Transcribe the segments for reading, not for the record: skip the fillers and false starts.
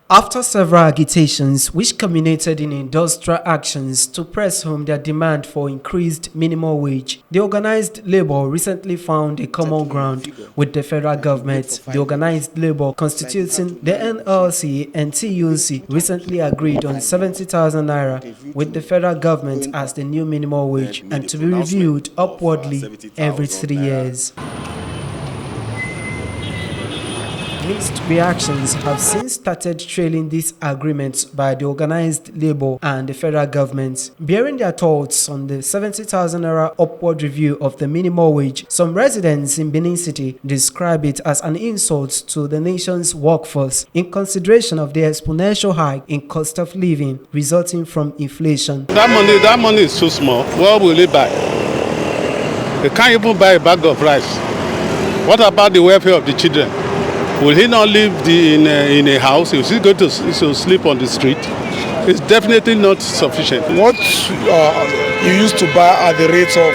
After several agitations, which culminated in industrial actions to press home their demand for increased minimum wage, the organized labor recently found a common ground with the federal government. The organized labor constituting the NLC and TUC recently agreed on 70,000 naira with the federal government as the new minimum wage and to be reviewed upwardly every 3 years. Mixed reactions have since started trailing these agreements by the organized labor and the federal government. Bearing their thoughts on the 70,000 naira upward review of the minimum wage, some residents in Benin City describe it as an insult to the nation's workforce in consideration of the exponential hike in cost of living resulting from inflation. That money is so small. What will it buy? They can't even buy a bag of rice. What about the welfare of the children? Will he not live in a house? Is he going to sleep on the street? It's definitely not sufficient. What you used to buy at the rate of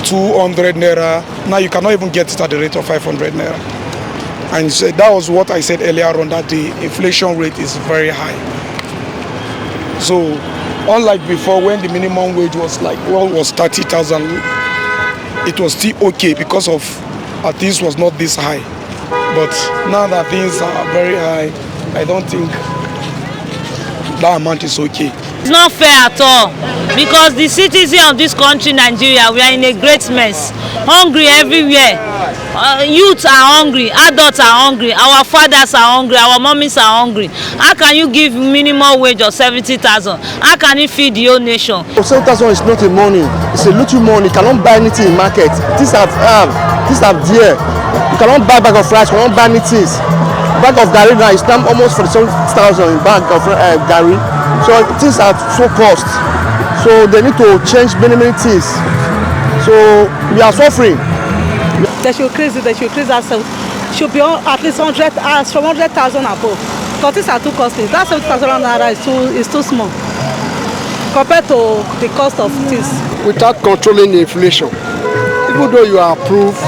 200 naira, now you cannot even get it at the rate of 500 naira. And so that was what I said earlier on, that the inflation rate is very high. So unlike before, when the minimum wage was was 30,000, it was still okay because of at least was not this high. But now that things are very high, I don't think that amount is okay. It's not fair at all because the citizens of this country, Nigeria, we are in a great mess. Hungry everywhere. Youths are hungry, adults are hungry, our fathers are hungry, our mummies are hungry. How can you give minimum wage of 70,000? How can it feed the whole nation? 70,000 is not a money. It's a little money. You cannot buy anything in market. Things are dear. You cannot buy bag of rice, you cannot buy anything. Bag of garri now is now almost 47,000 in bag of garri. So things are so cost. So they need to change many things. So we are suffering. They should increase it. They should increase that. Should be on at least 100 from 100,000 above. Because things are too costly. That 70,000 naira is too small compared to the cost of things. Without controlling the inflation, even though you are approved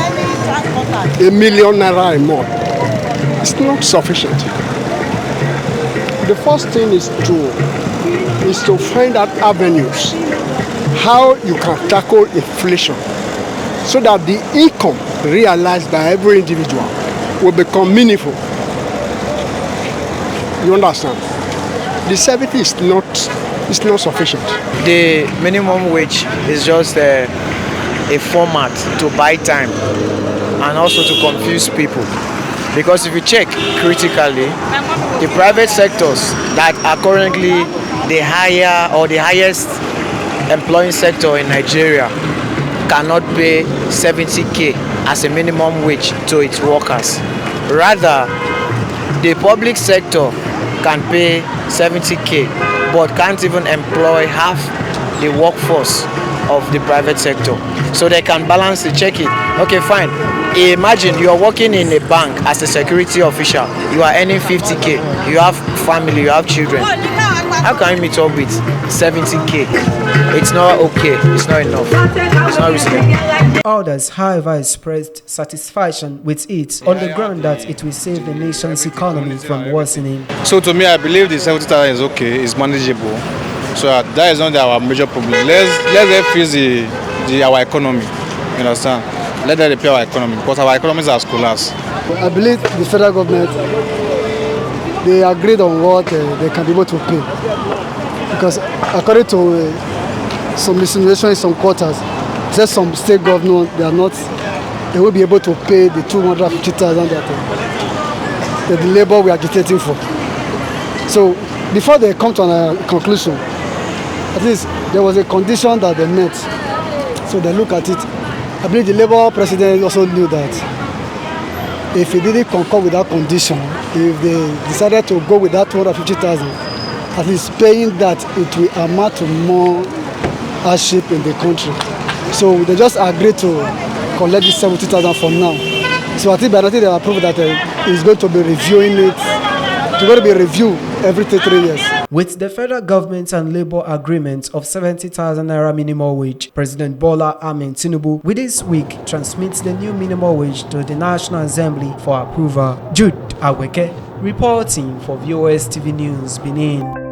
$1 million naira a month, it's not sufficient. The first thing is to find out avenues how you can tackle inflation so that the income realized by every individual will become meaningful. You understand? The 70 is not sufficient. The minimum wage is just a format to buy time and also to confuse people. Because if you check critically, the private sectors that are currently the highest employing sector in Nigeria cannot pay 70,000 as a minimum wage to its workers. Rather, the public sector can pay 70,000 but can't even employ half the workforce of the private sector. So they can balance it, check it. Okay, fine. Imagine you are working in a bank as a security official. You are earning 50,000. You have family, you have children. How can you meet up with 70,000? It's not okay. It's not enough. It's not reasonable. Others, however, expressed satisfaction with it on the ground that it will save the nation's economy from worsening. So to me, I believe the 70,000 is okay. It's manageable. So that is not our major problem. Let's fix our economy. You understand? Let them repair our economy because our economies are collapsed. I believe the federal government, they agreed on what they can be able to pay. Because according to some insinuation in some quarters, just some state governors, they will be able to pay the 250,000 that the labor we are agitating for. So before they come to a conclusion, at least there was a condition that they met. So they look at it. I believe the Labour president also knew that if he didn't concur with that condition, if they decided to go with that 250,000, at least paying that, it will amount to more hardship in the country. So they just agreed to collect this 70,000 for now. So I think by the time they approve that he's going to be reviewing it. It's going to be reviewed every 3 years. With the federal government and labor agreement of 70,000 naira minimum wage, President Bola Ahmed Tinubu with this week transmits the new minimum wage to the National Assembly for approval. Jude Aweke, Reporting for VOS TV News, Benin.